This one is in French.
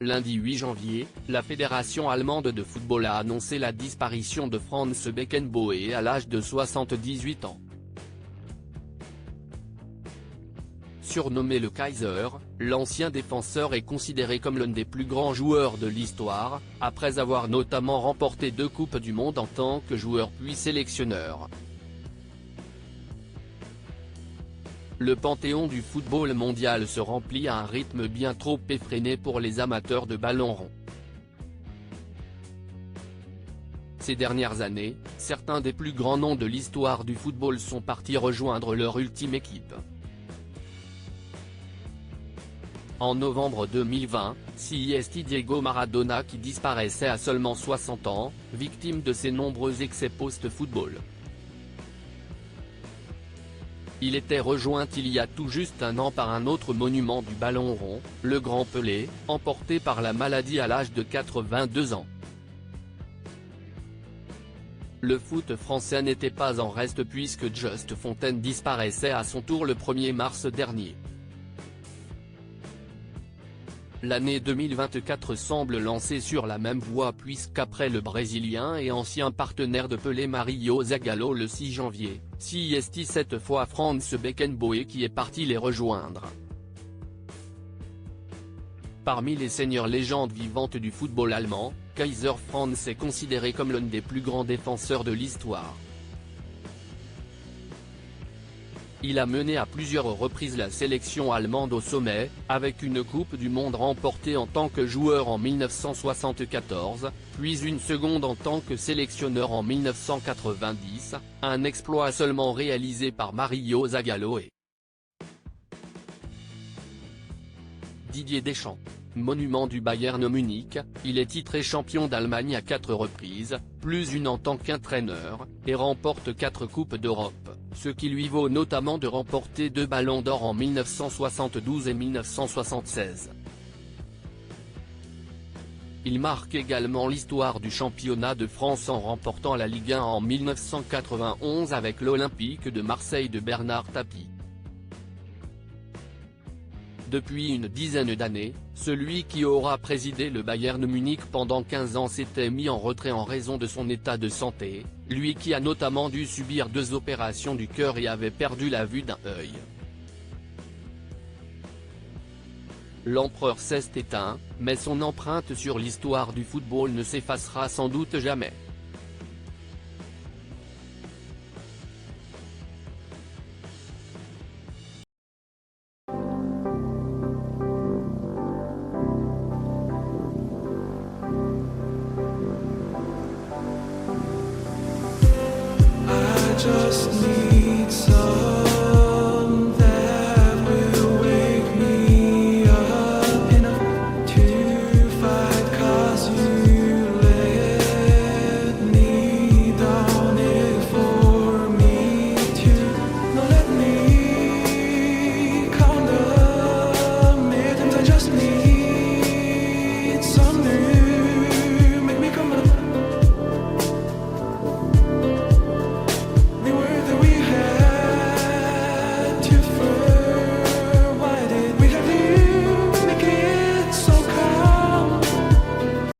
Lundi 8 janvier, la Fédération allemande de football a annoncé la disparition de Franz Beckenbauer à l'âge de 78 ans. Surnommé le Kaiser, l'ancien défenseur est considéré comme l'un des plus grands joueurs de l'histoire, après avoir notamment remporté 2 Coupes du Monde en tant que joueur puis sélectionneur. Le panthéon du football mondial se remplit à un rythme bien trop effréné pour les amateurs de ballon rond. Ces dernières années, certains des plus grands noms de l'histoire du football sont partis rejoindre leur ultime équipe. En novembre 2020, c'est Diego Maradona qui disparaissait à seulement 60 ans, victime de ses nombreux excès post-football. Il était rejoint il y a tout juste un an par un autre monument du ballon rond, le Grand Pelé, emporté par la maladie à l'âge de 82 ans. Le foot français n'était pas en reste puisque Just Fontaine disparaissait à son tour le 1er mars dernier. L'année 2024 semble lancée sur la même voie puisqu'après le Brésilien et ancien partenaire de Pelé Mario Zagallo le 6 janvier, c'est cette fois Franz Beckenbauer qui est parti les rejoindre. Parmi les seigneurs légendes vivantes du football allemand, Kaiser Franz est considéré comme l'un des plus grands défenseurs de l'histoire. Il a mené à plusieurs reprises la sélection allemande au sommet, avec une Coupe du Monde remportée en tant que joueur en 1974, puis une seconde en tant que sélectionneur en 1990, un exploit seulement réalisé par Mario Zagallo et Didier Deschamps. Monument du Bayern Munich, il est titré champion d'Allemagne à 4 reprises, plus une en tant qu'entraîneur, et remporte 4 Coupes d'Europe, ce qui lui vaut notamment de remporter 2 Ballons d'Or en 1972 et 1976. Il marque également l'histoire du championnat de France en remportant la Ligue 1 en 1991 avec l'Olympique de Marseille de Bernard Tapie. Depuis une dizaine d'années, celui qui aura présidé le Bayern Munich pendant 15 ans s'était mis en retrait en raison de son état de santé, lui qui a notamment dû subir 2 opérations du cœur et avait perdu la vue d'un œil. L'empereur s'est éteint, mais son empreinte sur l'histoire du football ne s'effacera sans doute jamais. Just need